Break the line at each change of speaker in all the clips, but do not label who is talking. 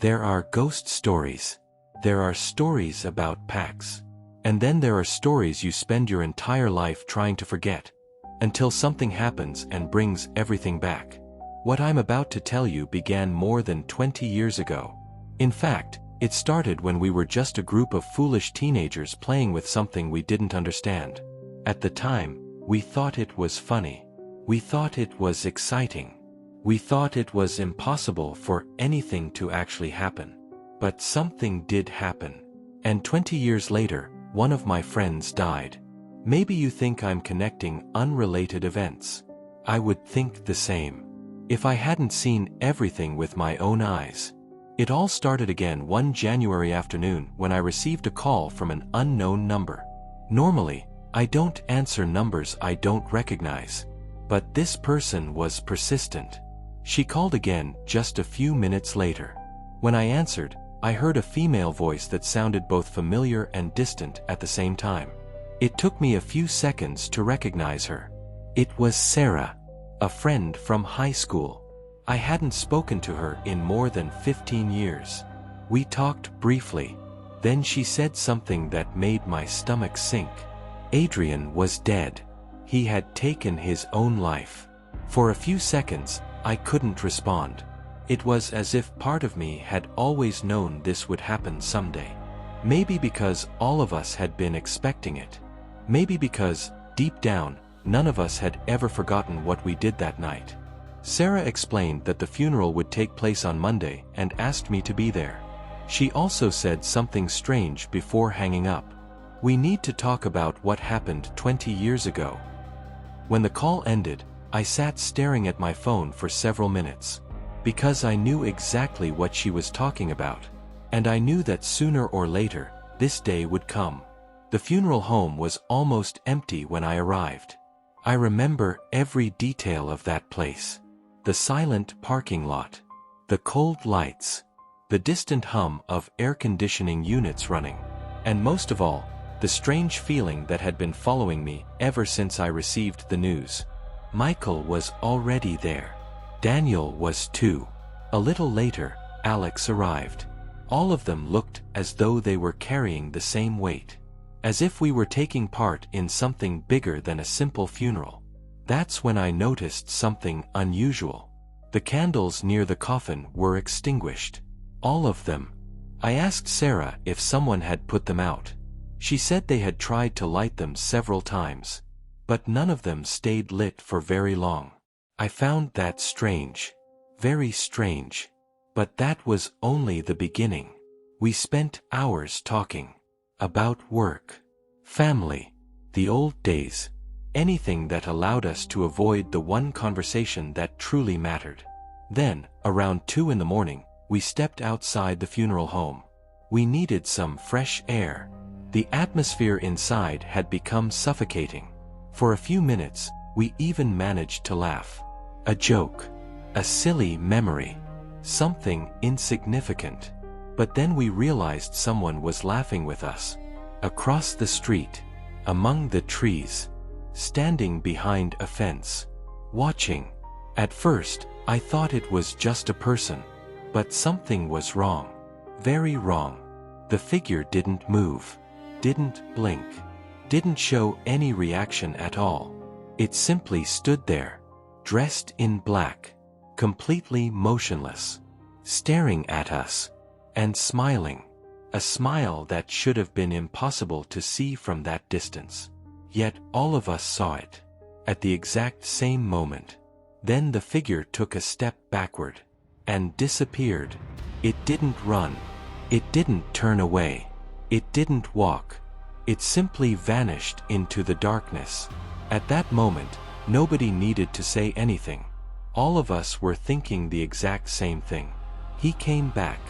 There are ghost stories. There are stories about packs. And then there are stories you spend your entire life trying to forget, until something happens and brings everything back. What I'm about to tell you began more than 20 years ago. In fact, it started when we were just a group of foolish teenagers playing with something we didn't understand. At the time, we thought it was funny. We thought it was exciting. We thought it was impossible for anything to actually happen. But something did happen. And 20 years later, one of my friends died. Maybe you think I'm connecting unrelated events. I would think the same, if I hadn't seen everything with my own eyes. It all started again one January afternoon when I received a call from an unknown number. Normally, I don't answer numbers I don't recognize. But this person was persistent. She called again just a few minutes later. When I answered, I heard a female voice that sounded both familiar and distant at the same time. It took me a few seconds to recognize her. It was Sarah, a friend from high school. I hadn't spoken to her in more than 15 years. We talked briefly. Then she said something that made my stomach sink. Adrian was dead. He had taken his own life. For a few seconds, I couldn't respond. It was as if part of me had always known this would happen someday. Maybe because all of us had been expecting it. Maybe because, deep down, none of us had ever forgotten what we did that night. Sarah explained that the funeral would take place on Monday and asked me to be there. She also said something strange before hanging up. We need to talk about what happened 20 years ago. When the call ended, I sat staring at my phone for several minutes. Because I knew exactly what she was talking about. And I knew that sooner or later, this day would come. The funeral home was almost empty when I arrived. I remember every detail of that place. The silent parking lot. The cold lights. The distant hum of air conditioning units running. And most of all, the strange feeling that had been following me ever since I received the news. Michael was already there. Daniel was too. A little later, Alex arrived. All of them looked as though they were carrying the same weight. As if we were taking part in something bigger than a simple funeral. That's when I noticed something unusual. The candles near the coffin were extinguished. All of them. I asked Sarah if someone had put them out. She said they had tried to light them several times. But none of them stayed lit for very long. I found that strange. Very strange. But that was only the beginning. We spent hours talking. About work. Family. The old days. Anything that allowed us to avoid the one conversation that truly mattered. Then, around 2 in the morning, we stepped outside the funeral home. We needed some fresh air. The atmosphere inside had become suffocating. For a few minutes, we even managed to laugh. A joke. A silly memory. Something insignificant. But then we realized someone was laughing with us. Across the street. Among the trees. Standing behind a fence. Watching. At first, I thought it was just a person. But something was wrong. Very wrong. The figure didn't move. Didn't blink. Didn't show any reaction at all. It simply stood there. Dressed in black. Completely motionless. Staring at us. And smiling. A smile that should have been impossible to see from that distance. Yet all of us saw it. At the exact same moment. Then the figure took a step backward. And disappeared. It didn't run. It didn't turn away. It didn't walk. It simply vanished into the darkness. At that moment, nobody needed to say anything. All of us were thinking the exact same thing. He came back.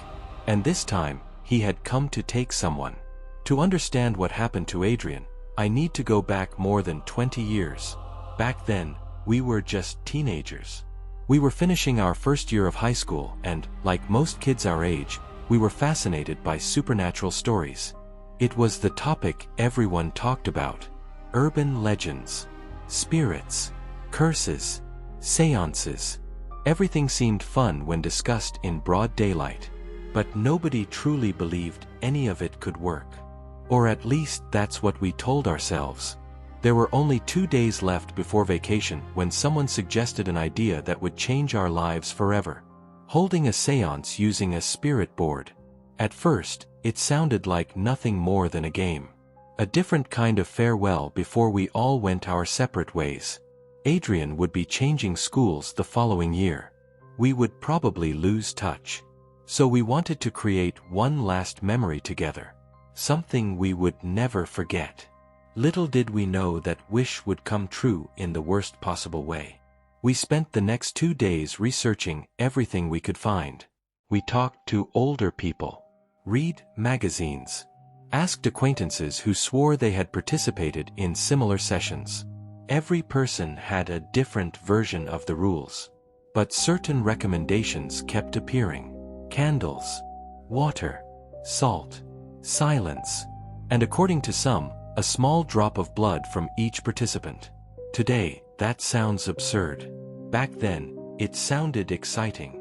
And this time, he had come to take someone. To understand what happened to Adrian, I need to go back more than 20 years. Back then, we were just teenagers. We were finishing our first year of high school and, like most kids our age, we were fascinated by supernatural stories. It was the topic everyone talked about. Urban legends. Spirits. Curses. Seances. Everything seemed fun when discussed in broad daylight. But nobody truly believed any of it could work. Or at least that's what we told ourselves. There were only 2 days left before vacation when someone suggested an idea that would change our lives forever. Holding a seance using a spirit board. At first, it sounded like nothing more than a game. A different kind of farewell before we all went our separate ways. Adrian would be changing schools the following year. We would probably lose touch. So we wanted to create one last memory together. Something we would never forget. Little did we know that wish would come true in the worst possible way. We spent the next 2 days researching everything we could find. We talked to older people, read magazines, asked acquaintances who swore they had participated in similar sessions. Every person had a different version of the rules, but certain recommendations kept appearing. Candles, water, salt, silence, and according to some, a small drop of blood from each participant. Today, that sounds absurd. Back then, it sounded exciting.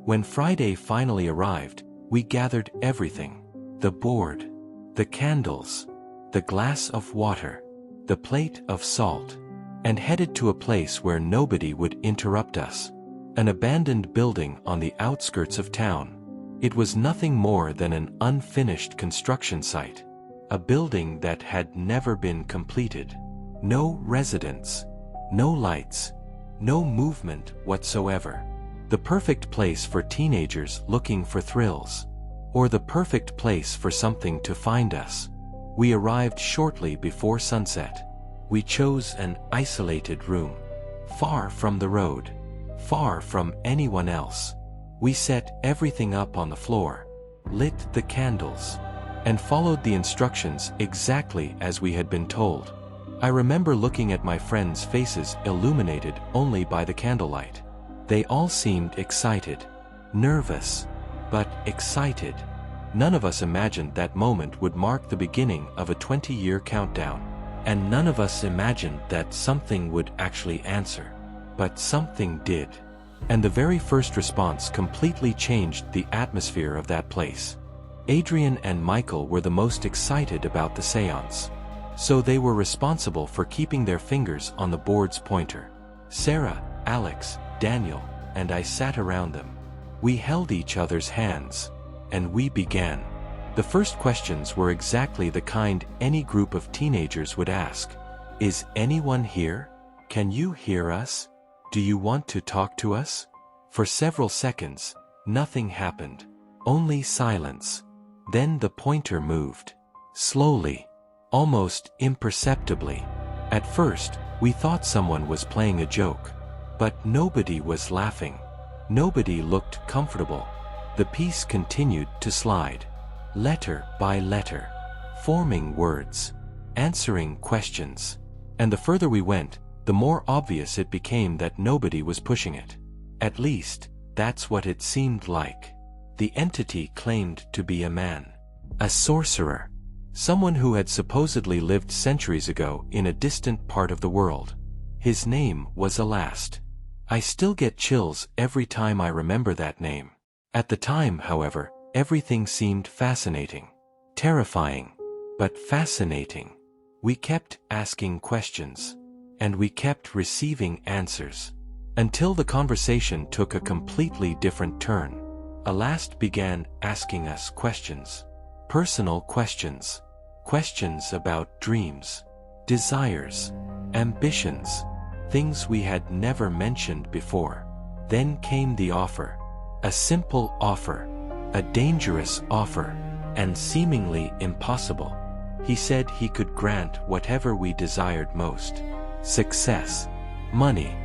When Friday finally arrived, we gathered everything. The board, the candles, the glass of water, the plate of salt, and headed to a place where nobody would interrupt us. An abandoned building on the outskirts of town. It was nothing more than an unfinished construction site. A building that had never been completed. No residents, no lights, no movement whatsoever. The perfect place for teenagers looking for thrills. Or the perfect place for something to find us. We arrived shortly before sunset. We chose an isolated room. Far from the road. Far from anyone else. We set everything up on the floor, lit the candles, and followed the instructions exactly as we had been told. I remember looking at my friends' faces illuminated only by the candlelight. They all seemed excited, nervous, but excited. None of us imagined that moment would mark the beginning of a 20-year countdown. And none of us imagined that something would actually answer. But something did. And the very first response completely changed the atmosphere of that place. Adrian and Michael were the most excited about the seance. So they were responsible for keeping their fingers on the board's pointer. Sarah, Alex, Daniel, and I sat around them. We held each other's hands. And we began. The first questions were exactly the kind any group of teenagers would ask. Is anyone here? Can you hear us? Do you want to talk to us? For several seconds, nothing happened. Only silence. Then the pointer moved. Slowly. Almost imperceptibly. At first, we thought someone was playing a joke. But nobody was laughing. Nobody looked comfortable. The piece continued to slide. Letter by letter. Forming words. Answering questions. And the further we went, the more obvious it became that nobody was pushing it. At least, that's what it seemed like. The entity claimed to be a man. A sorcerer. Someone who had supposedly lived centuries ago in a distant part of the world. His name was Elast. I still get chills every time I remember that name. At the time, however, everything seemed fascinating. Terrifying. But fascinating. We kept asking questions. And we kept receiving answers. Until the conversation took a completely different turn. Elast began asking us questions. Personal questions. Questions about dreams. Desires. Ambitions. Things we had never mentioned before. Then came the offer. A simple offer. A dangerous offer. And seemingly impossible. He said he could grant whatever we desired most. Success. Money.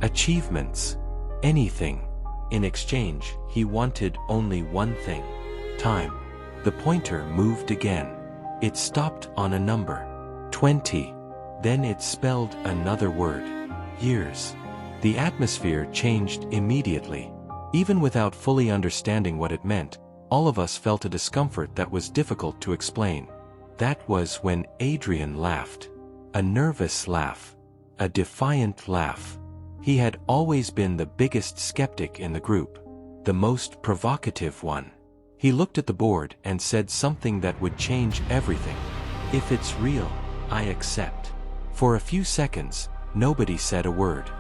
Achievements. Anything. In exchange, he wanted only one thing. Time. The pointer moved again. It stopped on a number. 20. Then it spelled another word. Years. The atmosphere changed immediately. Even without fully understanding what it meant, all of us felt a discomfort that was difficult to explain. That was when Adrian laughed. A nervous laugh. A defiant laugh. He had always been the biggest skeptic in the group. The most provocative one. He looked at the board and said something that would change everything. "If it's real, I accept." For a few seconds, nobody said a word.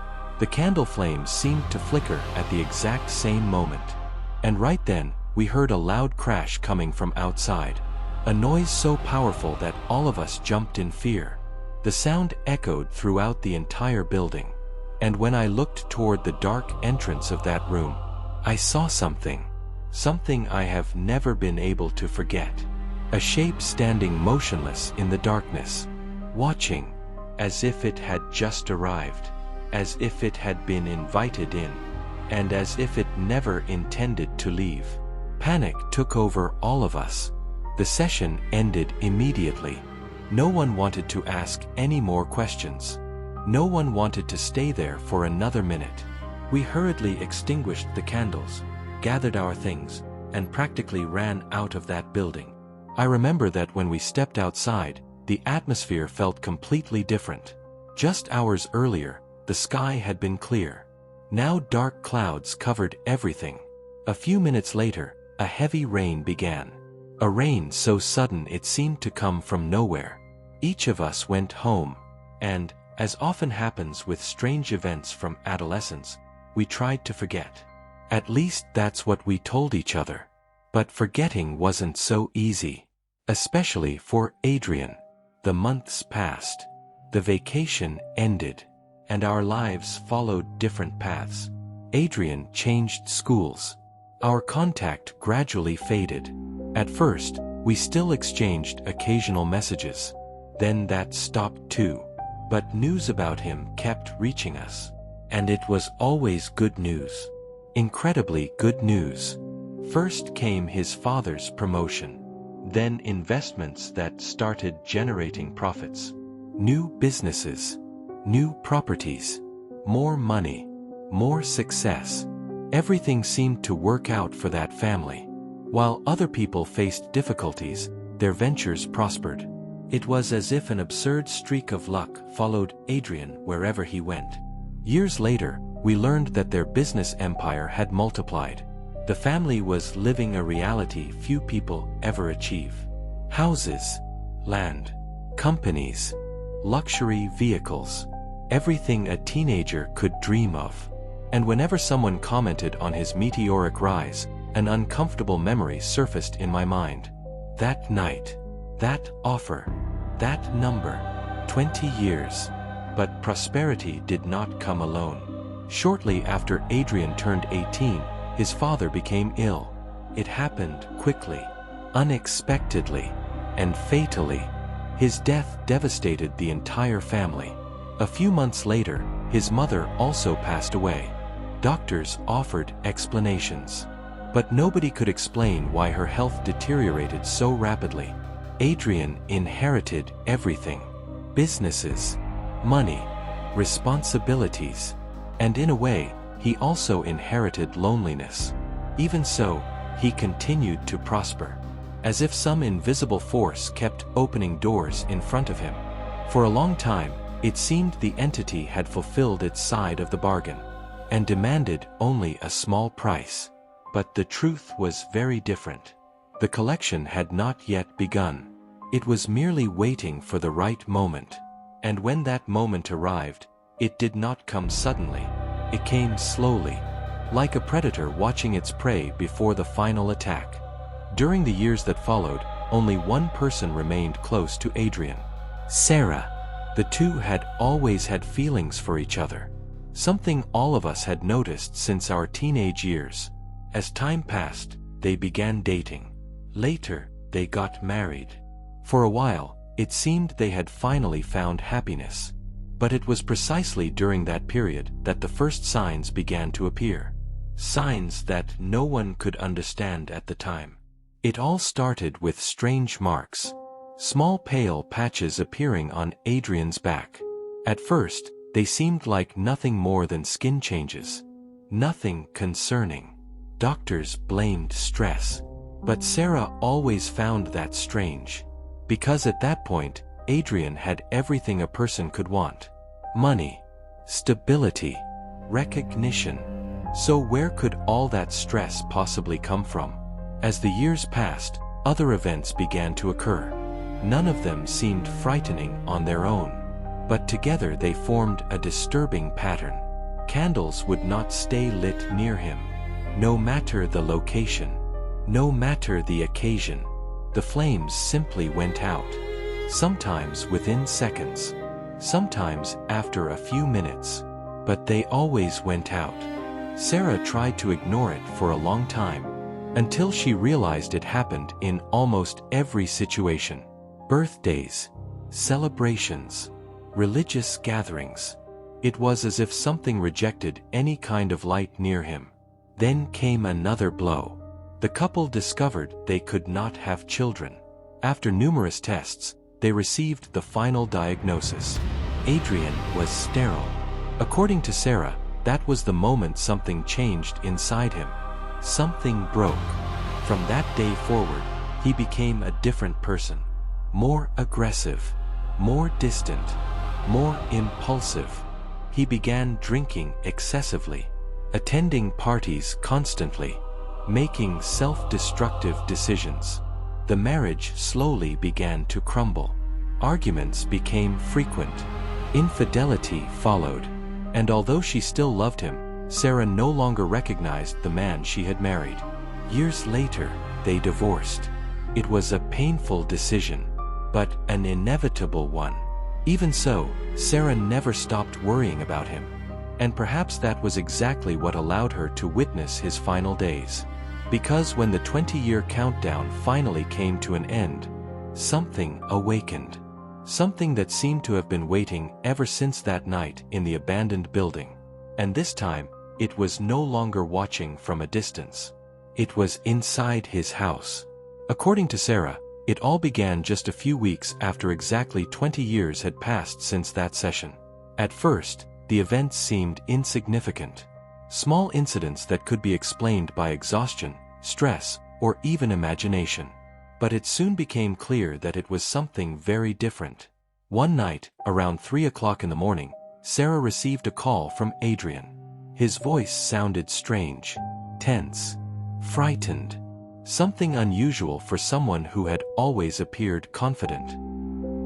The candle flames seemed to flicker at the exact same moment. And right then, we heard a loud crash coming from outside. A noise so powerful that all of us jumped in fear. The sound echoed throughout the entire building. And when I looked toward the dark entrance of that room, I saw something. Something I have never been able to forget. A shape standing motionless in the darkness, watching, as if it had just arrived, as if it had been invited in, and as if it never intended to leave. Panic took over all of us. The session ended immediately. No one wanted to ask any more questions. No one wanted to stay there for another minute. We hurriedly extinguished the candles, gathered our things, and practically ran out of that building. I remember that when we stepped outside, the atmosphere felt completely different. Just hours earlier, the sky had been clear. Now dark clouds covered everything. A few minutes later, a heavy rain began. A rain so sudden it seemed to come from nowhere. Each of us went home, and, as often happens with strange events from adolescence, we tried to forget. At least that's what we told each other. But forgetting wasn't so easy. Especially for Adrian. The months passed. The vacation ended. And our lives followed different paths. Adrian changed schools. Our contact gradually faded. At first, we still exchanged occasional messages. Then that stopped too. But news about him kept reaching us. And it was always good news. Incredibly good news. First came his father's promotion. Then investments that started generating profits. New businesses. New properties. More money. More success. Everything seemed to work out for that family. While other people faced difficulties, their ventures prospered. It was as if an absurd streak of luck followed Adrian wherever he went. Years later, we learned that their business empire had multiplied. The family was living a reality few people ever achieve. Houses, land, companies, luxury vehicles, everything a teenager could dream of. And whenever someone commented on his meteoric rise, an uncomfortable memory surfaced in my mind. That night, that offer, that number, 20 years. But prosperity did not come alone. Shortly after Adrian turned 18, his father became ill. It happened quickly, unexpectedly, and fatally. His death devastated the entire family. A few months later, his mother also passed away. Doctors offered explanations. But nobody could explain why her health deteriorated so rapidly. Adrian inherited everything. Businesses, money, responsibilities. And in a way, he also inherited loneliness. Even so, he continued to prosper. As if some invisible force kept opening doors in front of him. For a long time, it seemed the entity had fulfilled its side of the bargain. And demanded only a small price. But the truth was very different. The collection had not yet begun. It was merely waiting for the right moment. And when that moment arrived, it did not come suddenly. It came slowly, like a predator watching its prey before the final attack. During the years that followed, only one person remained close to Adrian. Sarah. The two had always had feelings for each other. Something all of us had noticed since our teenage years. As time passed, they began dating. Later, they got married. For a while, it seemed they had finally found happiness. But it was precisely during that period that the first signs began to appear. Signs that no one could understand at the time. It all started with strange marks. Small pale patches appearing on Adrian's back. At first, they seemed like nothing more than skin changes. Nothing concerning. Doctors blamed stress. But Sarah always found that strange. Because at that point, Adrian had everything a person could want. Money, stability, recognition. So where could all that stress possibly come from? As the years passed, other events began to occur. None of them seemed frightening on their own, but together they formed a disturbing pattern. Candles would not stay lit near him. No matter the location, no matter the occasion, the flames simply went out. Sometimes within seconds, sometimes after a few minutes, but they always went out. Sarah tried to ignore it for a long time, until she realized it happened in almost every situation. Birthdays, celebrations, religious gatherings. It was as if something rejected any kind of light near him. Then came another blow. The couple discovered they could not have children. After numerous tests, they received the final diagnosis. Adrian was sterile. According to Sarah, that was the moment something changed inside him. Something broke. From that day forward, he became a different person. More aggressive, more distant, more impulsive. He began drinking excessively, attending parties constantly, making self-destructive decisions. The marriage slowly began to crumble. Arguments became frequent. Infidelity followed. And although she still loved him, Sarah no longer recognized the man she had married. Years later, they divorced. It was a painful decision, but an inevitable one. Even so, Sarah never stopped worrying about him. And perhaps that was exactly what allowed her to witness his final days. Because when the 20-year countdown finally came to an end, something awakened. Something that seemed to have been waiting ever since that night in the abandoned building. And this time, it was no longer watching from a distance. It was inside his house. According to Sarah, it all began just a few weeks after exactly 20 years had passed since that session. At first, the events seemed insignificant. Small incidents that could be explained by exhaustion, stress, or even imagination. But it soon became clear that it was something very different. One night, around 3 o'clock in the morning, Sarah received a call from Adrian. His voice sounded strange, tense, frightened. Something unusual for someone who had always appeared confident.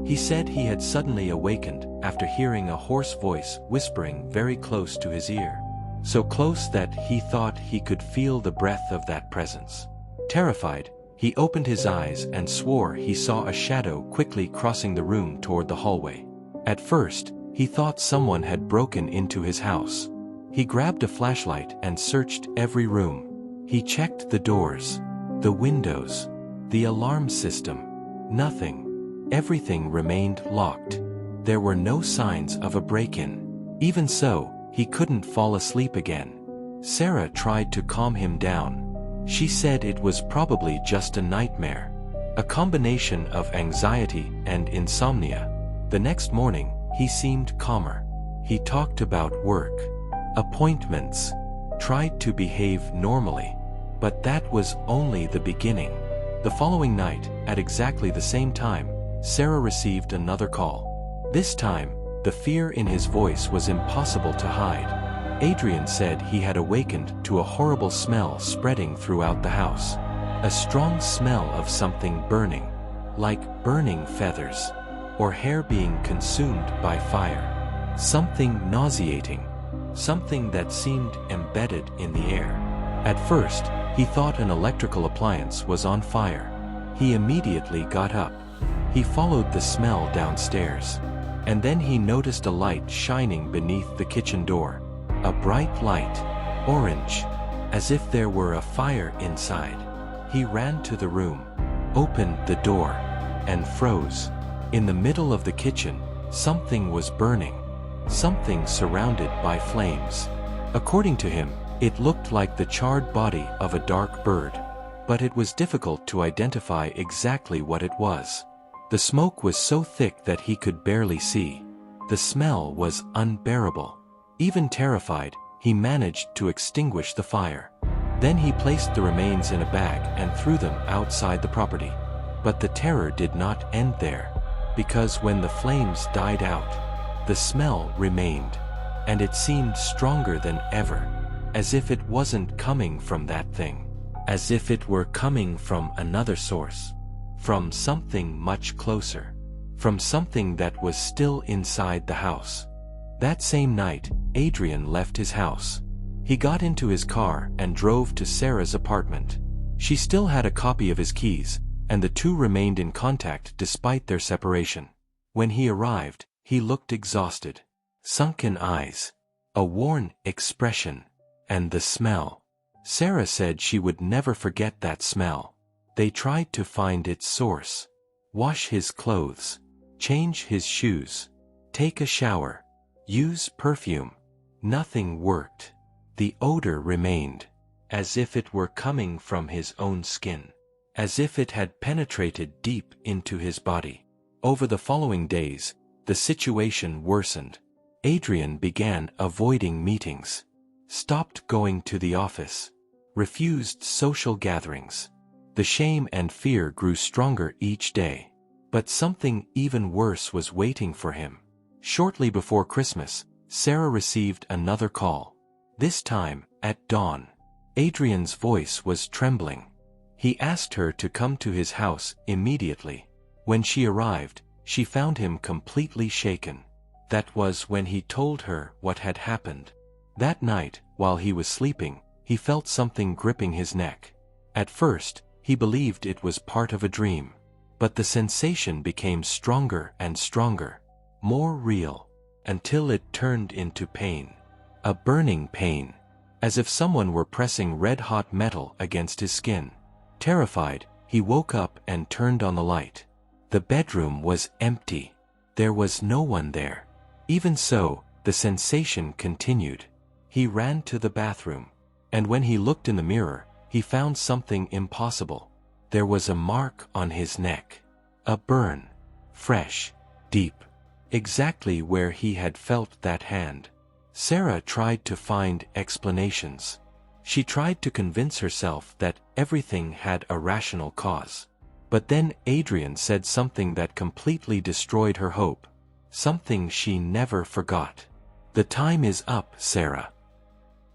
He said he had suddenly awakened after hearing a hoarse voice whispering very close to his ear. So close that he thought he could feel the breath of that presence. Terrified, he opened his eyes and swore he saw a shadow quickly crossing the room toward the hallway. At first, he thought someone had broken into his house. He grabbed a flashlight and searched every room. He checked the doors, the windows, the alarm system. Nothing. Everything remained locked. There were no signs of a break-in. Even so, he couldn't fall asleep again. Sarah tried to calm him down. She said it was probably just a nightmare. A combination of anxiety and insomnia. The next morning, he seemed calmer. He talked about work, appointments, tried to behave normally. But that was only the beginning. The following night, at exactly the same time, Sarah received another call. This time, the fear in his voice was impossible to hide. Adrian said he had awakened to a horrible smell spreading throughout the house. A strong smell of something burning, like burning feathers, or hair being consumed by fire. Something nauseating, something that seemed embedded in the air. At first, he thought an electrical appliance was on fire. He immediately got up. He followed the smell downstairs. And then he noticed a light shining beneath the kitchen door. A bright light, orange, as if there were a fire inside. He ran to the room, opened the door, and froze. In the middle of the kitchen, something was burning. Something surrounded by flames. According to him, it looked like the charred body of a dark bird. But it was difficult to identify exactly what it was. The smoke was so thick that he could barely see. The smell was unbearable. Even terrified, he managed to extinguish the fire. Then he placed the remains in a bag and threw them outside the property. But the terror did not end there, because when the flames died out, the smell remained, and it seemed stronger than ever, as if it wasn't coming from that thing. as if it were coming from another source, from something much closer, from something that was still inside the house. That same night, Adrian left his house. He got into his car and drove to Sarah's apartment. She still had a copy of his keys, and the two remained in contact despite their separation. When he arrived, he looked exhausted. Sunken eyes, a worn expression, and the smell. Sarah said she would never forget that smell. They tried to find its source. Wash his clothes, change his shoes, take a shower, use perfume. Nothing worked. The odor remained, as if it were coming from his own skin, as if it had penetrated deep into his body. Over the following days, the situation worsened. Adrian began avoiding meetings, stopped going to the office, refused social gatherings. The shame and fear grew stronger each day. But something even worse was waiting for him. Shortly before Christmas, Sarah received another call. This time, at dawn. Adrian's voice was trembling. He asked her to come to his house immediately. When she arrived, she found him completely shaken. That was when he told her what had happened. That night, while he was sleeping, he felt something gripping his neck. At first, he believed it was part of a dream. But the sensation became stronger and stronger, more real, until it turned into pain. A burning pain, as if someone were pressing red-hot metal against his skin. Terrified, he woke up and turned on the light. The bedroom was empty. There was no one there. Even so, the sensation continued. He ran to the bathroom, and when he looked in the mirror, he found something impossible. There was a mark on his neck. A burn. Fresh. Deep. Exactly where he had felt that hand. Sarah tried to find explanations. She tried to convince herself that everything had a rational cause. But then Adrian said something that completely destroyed her hope. Something she never forgot. "The time is up, Sarah.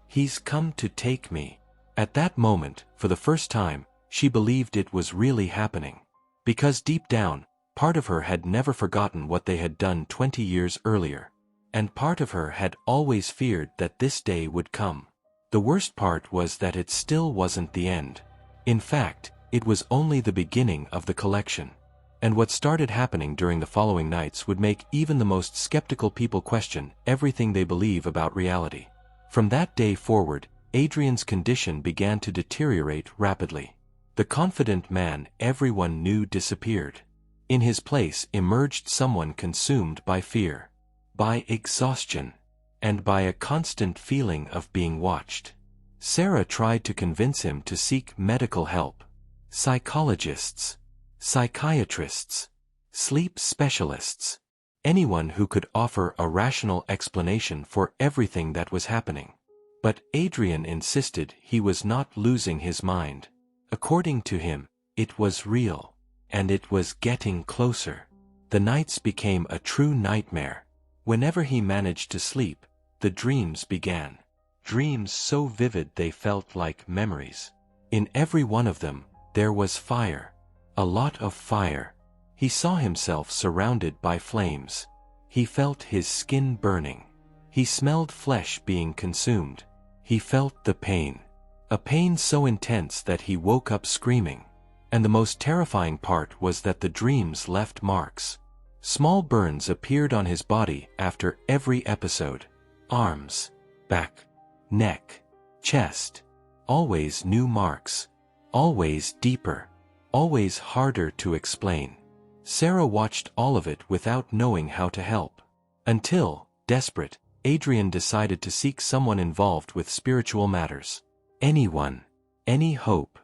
He's come to take me." At that moment, for the first time, she believed it was really happening. Because deep down, part of her had never forgotten what they had done 20 years earlier. And part of her had always feared that this day would come. The worst part was that it still wasn't the end. In fact, it was only the beginning of the collection. And what started happening during the following nights would make even the most skeptical people question everything they believe about reality. From that day forward, Adrian's condition began to deteriorate rapidly. The confident man everyone knew disappeared. In his place emerged someone consumed by fear, by exhaustion, and by a constant feeling of being watched. Sarah tried to convince him to seek medical help. Psychologists, psychiatrists, sleep specialists, anyone who could offer a rational explanation for everything that was happening. But Adrian insisted he was not losing his mind. According to him, it was real, and it was getting closer. The nights became a true nightmare. Whenever he managed to sleep, the dreams began. Dreams so vivid they felt like memories. In every one of them, there was fire. A lot of fire. He saw himself surrounded by flames. He felt his skin burning. He smelled flesh being consumed. He felt the pain. A pain so intense that he woke up screaming. And the most terrifying part was that the dreams left marks. Small burns appeared on his body after every episode. Arms, back, neck, chest. Always new marks. Always deeper. Always harder to explain. Sarah watched all of it without knowing how to help. Until, desperate, Adrian decided to seek someone involved with spiritual matters. Anyone. Any hope.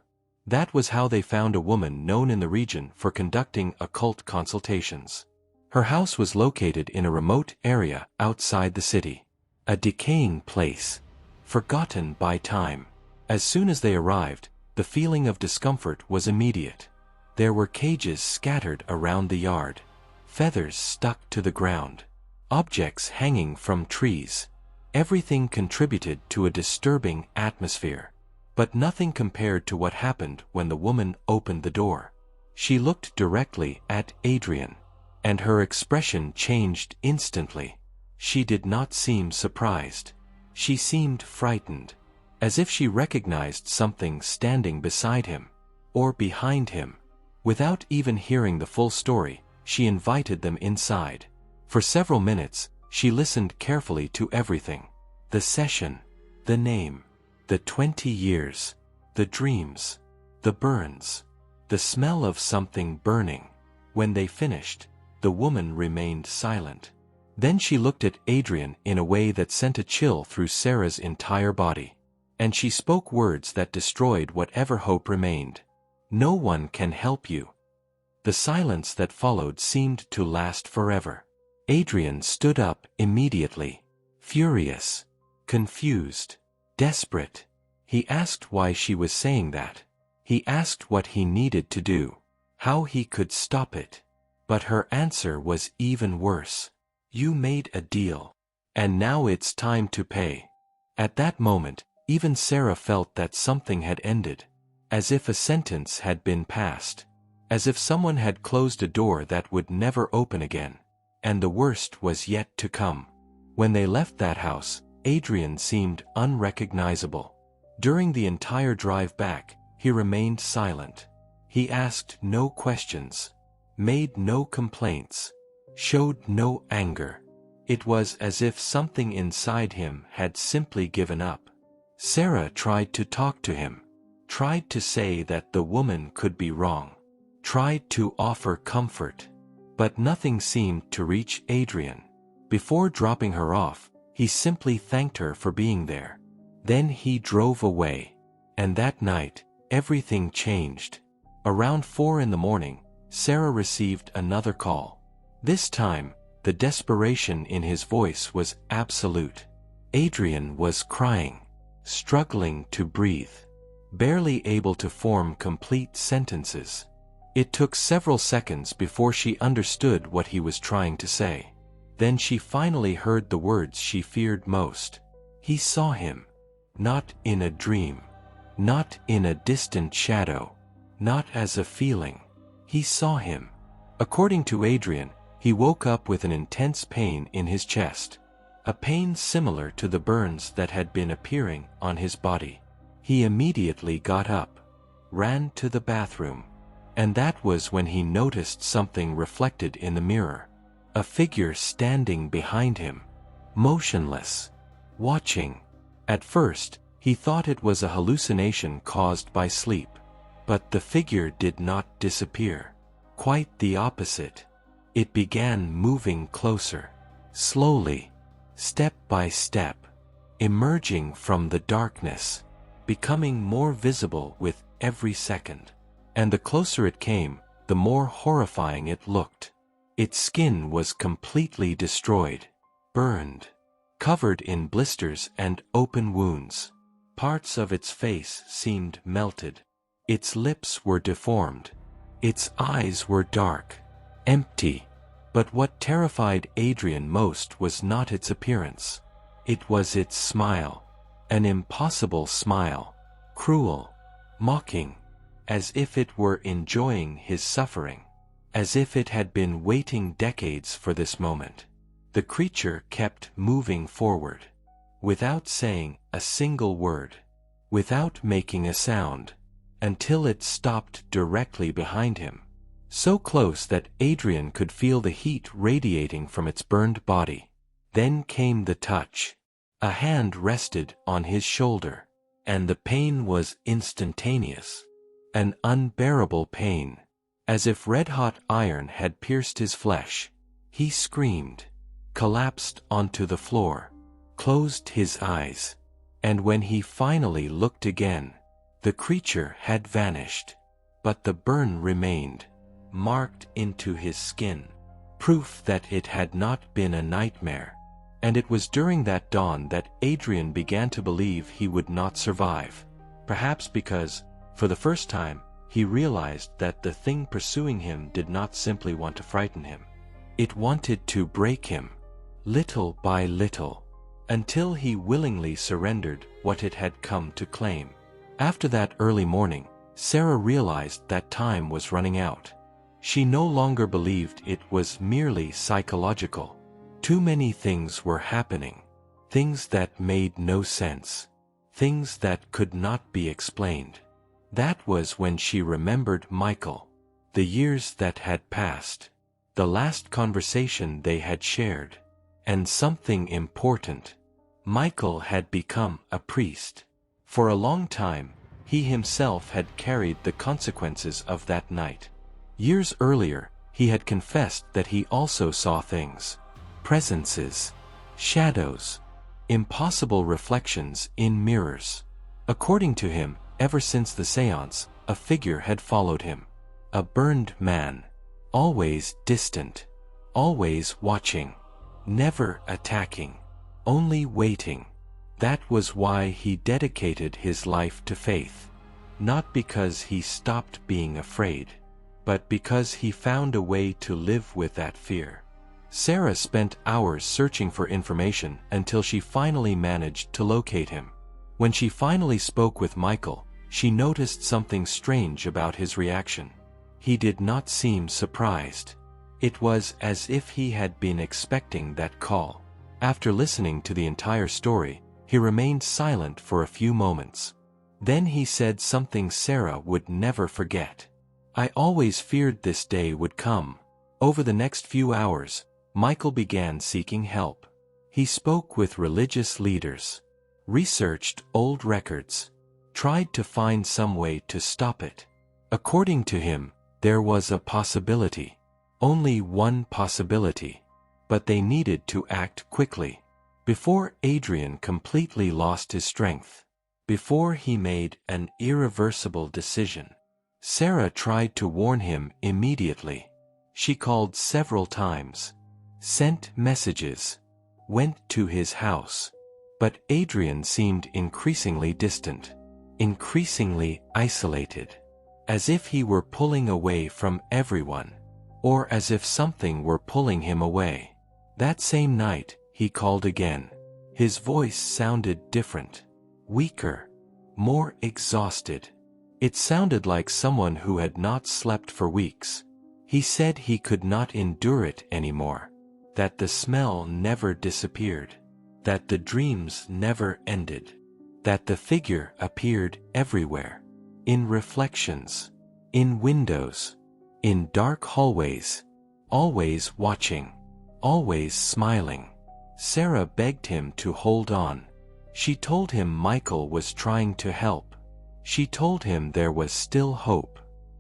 That was how they found a woman known in the region for conducting occult consultations. Her house was located in a remote area outside the city. A decaying place. Forgotten by time. As soon as they arrived, the feeling of discomfort was immediate. There were cages scattered around the yard. Feathers stuck to the ground. Objects hanging from trees. Everything contributed to a disturbing atmosphere. But nothing compared to what happened when the woman opened the door. She looked directly at Adrian, and her expression changed instantly. She did not seem surprised. She seemed frightened, as if she recognized something standing beside him, or behind him. Without even hearing the full story, she invited them inside. For several minutes, she listened carefully to everything. The session, the name, the 20 years, the dreams, the burns, the smell of something burning. When they finished, the woman remained silent. Then she looked at Adrian in a way that sent a chill through Sarah's entire body. And she spoke words that destroyed whatever hope remained. "No one can help you." The silence that followed seemed to last forever. Adrian stood up immediately, furious, confused, desperate. He asked why she was saying that. He asked what he needed to do, how he could stop it. But her answer was even worse. "You made a deal, and now it's time to pay." At that moment, even Sarah felt that something had ended, as if a sentence had been passed, as if someone had closed a door that would never open again. And the worst was yet to come. When they left that house, Adrian seemed unrecognizable. During the entire drive back, he remained silent. He asked no questions, made no complaints, showed no anger. It was as if something inside him had simply given up. Sarah tried to talk to him, tried to say that the woman could be wrong, tried to offer comfort. But nothing seemed to reach Adrian. Before dropping her off, he simply thanked her for being there. Then he drove away. And that night, everything changed. Around 4 in the morning, Sarah received another call. This time, the desperation in his voice was absolute. Adrian was crying, struggling to breathe, barely able to form complete sentences. It took several seconds before she understood what he was trying to say. Then she finally heard the words she feared most. He saw him. Not in a dream. Not in a distant shadow. Not as a feeling. He saw him. According to Adrian, he woke up with an intense pain in his chest. A pain similar to the burns that had been appearing on his body. He immediately got up, ran to the bathroom. And that was when he noticed something reflected in the mirror. A figure standing behind him, motionless, watching. At first, he thought it was a hallucination caused by sleep. But the figure did not disappear. Quite the opposite. It began moving closer, slowly, step by step, emerging from the darkness, becoming more visible with every second. And the closer it came, the more horrifying it looked. Its skin was completely destroyed, burned, covered in blisters and open wounds. Parts of its face seemed melted. Its lips were deformed. Its eyes were dark, empty. But what terrified Adrian most was not its appearance. It was its smile. An impossible smile. Cruel, mocking. As if it were enjoying his suffering. As if it had been waiting decades for this moment. The creature kept moving forward. Without saying a single word. Without making a sound. Until it stopped directly behind him. So close that Adrian could feel the heat radiating from its burned body. Then came the touch. A hand rested on his shoulder. And the pain was instantaneous. An unbearable pain, as if red-hot iron had pierced his flesh. He screamed, collapsed onto the floor, closed his eyes, and when he finally looked again, the creature had vanished. But the burn remained, marked into his skin, proof that it had not been a nightmare. And it was during that dawn that Adrian began to believe he would not survive. Perhaps because, for the first time, he realized that the thing pursuing him did not simply want to frighten him. It wanted to break him, little by little, until he willingly surrendered what it had come to claim. After that early morning, Sarah realized that time was running out. She no longer believed it was merely psychological. Too many things were happening. Things that made no sense. Things that could not be explained. That was when she remembered Michael. The years that had passed. The last conversation they had shared. And something important. Michael had become a priest. For a long time, he himself had carried the consequences of that night. Years earlier, he had confessed that he also saw things. Presences. Shadows. Impossible reflections in mirrors. According to him, ever since the séance, a figure had followed him. A burned man. Always distant. Always watching. Never attacking. Only waiting. That was why he dedicated his life to faith. Not because he stopped being afraid, but because he found a way to live with that fear. Sarah spent hours searching for information until she finally managed to locate him. When she finally spoke with Michael, she noticed something strange about his reaction. He did not seem surprised. It was as if he had been expecting that call. After listening to the entire story, he remained silent for a few moments. Then he said something Sarah would never forget. "I always feared this day would come." Over the next few hours, Michael began seeking help. He spoke with religious leaders, researched old records, tried to find some way to stop it. According to him, there was a possibility. Only one possibility. But they needed to act quickly. Before Adrian completely lost his strength. Before he made an irreversible decision. Sarah tried to warn him immediately. She called several times. Sent messages. Went to his house. But Adrian seemed increasingly distant. Increasingly isolated. As if he were pulling away from everyone. Or as if something were pulling him away. That same night, he called again. His voice sounded different. Weaker. More exhausted. It sounded like someone who had not slept for weeks. He said he could not endure it anymore. That the smell never disappeared. That the dreams never ended. That the figure appeared everywhere. In reflections. In windows. In dark hallways. Always watching. Always smiling. Sarah begged him to hold on. She told him Michael was trying to help. She told him there was still hope.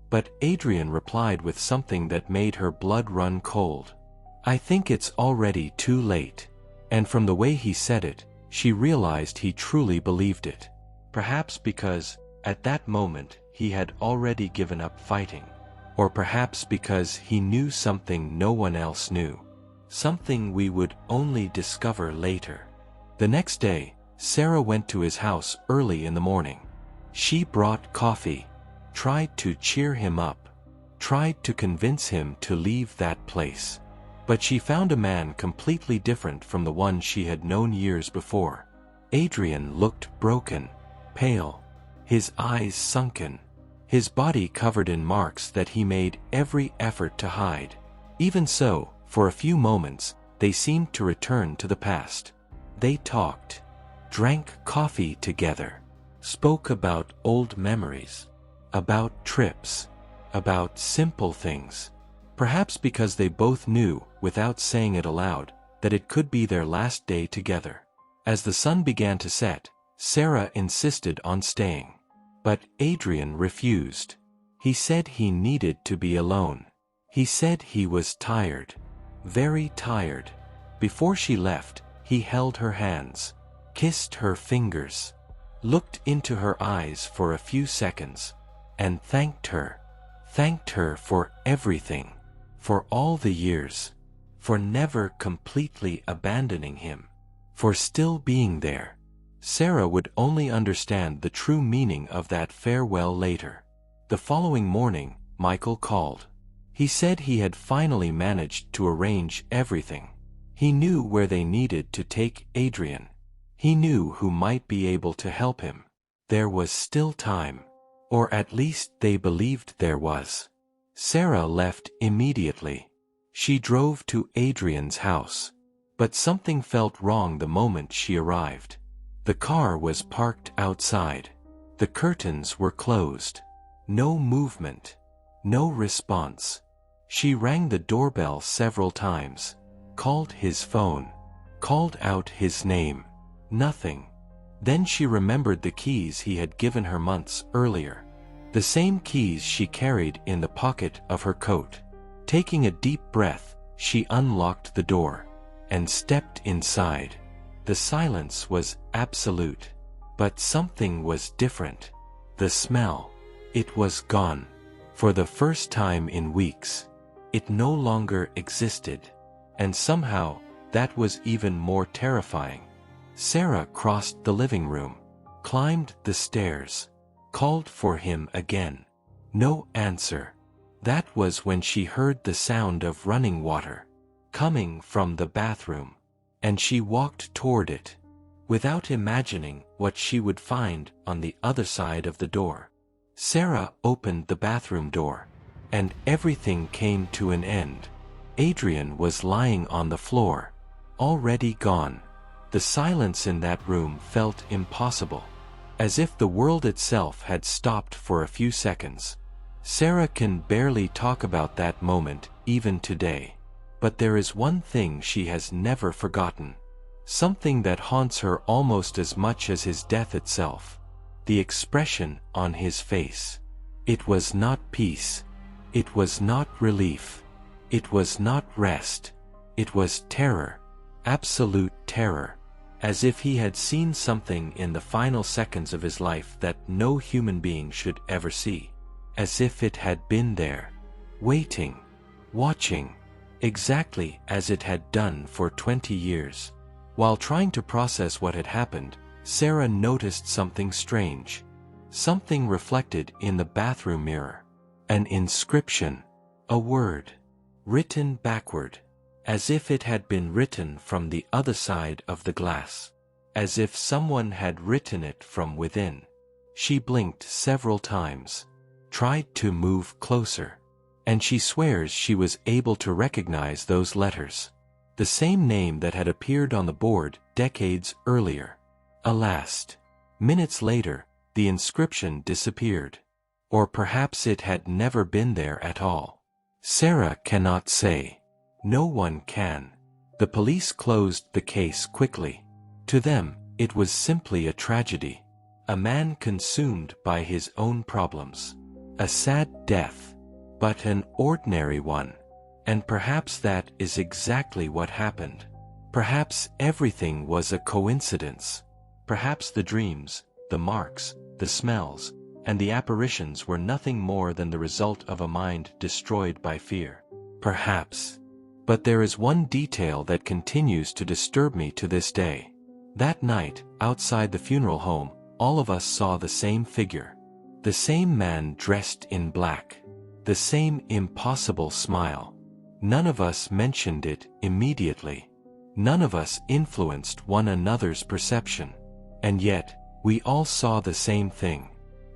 But Adrian replied with something that made her blood run cold. "I think it's already too late." And from the way he said it, she realized he truly believed it. Perhaps because, at that moment, he had already given up fighting. Or perhaps because he knew something no one else knew. Something we would only discover later. The next day, Sarah went to his house early in the morning. She brought coffee, tried to cheer him up, tried to convince him to leave that place. But she found a man completely different from the one she had known years before. Adrian looked broken, pale, his eyes sunken, his body covered in marks that he made every effort to hide. Even so, for a few moments, they seemed to return to the past. They talked, drank coffee together, spoke about old memories, about trips, about simple things. Perhaps because they both knew, without saying it aloud, that it could be their last day together. As the sun began to set, Sarah insisted on staying. But Adrian refused. He said he needed to be alone. He said he was tired. Very tired. Before she left, he held her hands, kissed her fingers, looked into her eyes for a few seconds, and thanked her for everything, for all the years, for never completely abandoning him, for still being there. Sarah would only understand the true meaning of that farewell later. The following morning, Michael called. He said he had finally managed to arrange everything. He knew where they needed to take Adrian. He knew who might be able to help him. There was still time. Or at least they believed there was. Sarah left immediately. She drove to Adrian's house. But something felt wrong the moment she arrived. The car was parked outside. The curtains were closed. No movement. No response. She rang the doorbell several times. Called his phone. Called out his name. Nothing. Then she remembered the keys he had given her months earlier. The same keys she carried in the pocket of her coat. Taking a deep breath, she unlocked the door and stepped inside. The silence was absolute. But something was different. The smell. It was gone. For the first time in weeks. It no longer existed. And somehow, that was even more terrifying. Sarah crossed the living room, climbed the stairs, called for him again. No answer. That was when she heard the sound of running water, coming from the bathroom, and she walked toward it, without imagining what she would find on the other side of the door. Sarah opened the bathroom door, and everything came to an end. Adrian was lying on the floor, already gone. The silence in that room felt impossible, as if the world itself had stopped for a few seconds. Sarah can barely talk about that moment even today. But there is one thing she has never forgotten. Something that haunts her almost as much as his death itself. The expression on his face. It was not peace. It was not relief. It was not rest. It was terror. Absolute terror. As if he had seen something in the final seconds of his life that no human being should ever see. As if it had been there. Waiting. Watching. Exactly as it had done for 20 years. While trying to process what had happened, Sarah noticed something strange. Something reflected in the bathroom mirror. An inscription. A word. Written backward. As if it had been written from the other side of the glass. As if someone had written it from within. She blinked several times. Tried to move closer. And she swears she was able to recognize those letters. The same name that had appeared on the board decades earlier. Alas! Minutes later, the inscription disappeared. Or perhaps it had never been there at all. Sarah cannot say. No one can. The police closed the case quickly. To them, it was simply a tragedy. A man consumed by his own problems. A sad death. But an ordinary one. And perhaps that is exactly what happened. Perhaps everything was a coincidence. Perhaps the dreams, the marks, the smells, and the apparitions were nothing more than the result of a mind destroyed by fear. Perhaps. But there is one detail that continues to disturb me to this day. That night, outside the funeral home, all of us saw the same figure. The same man dressed in black. The same impossible smile. None of us mentioned it immediately. None of us influenced one another's perception. And yet, we all saw the same thing.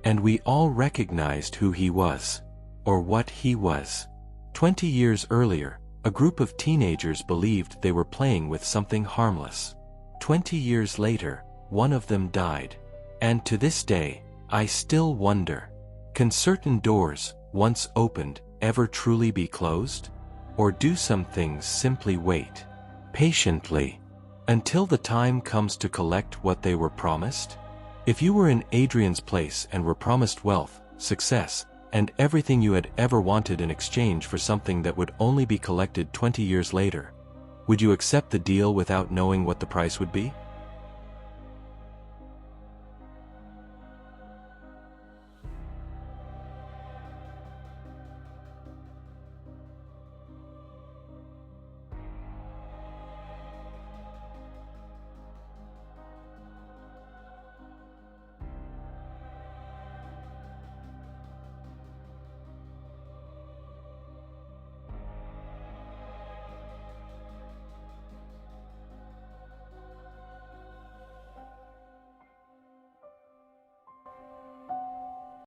And we all recognized who he was. Or what he was. 20 years earlier, a group of teenagers believed they were playing with something harmless. 20 years later, one of them died. And to this day, I still wonder, can certain doors, once opened, ever truly be closed? Or do some things simply wait, patiently, until the time comes to collect what they were promised? If you were in Adrian's place and were promised wealth, success, and everything you had ever wanted in exchange for something that would only be collected 20 years later, would you accept the deal without knowing what the price would be?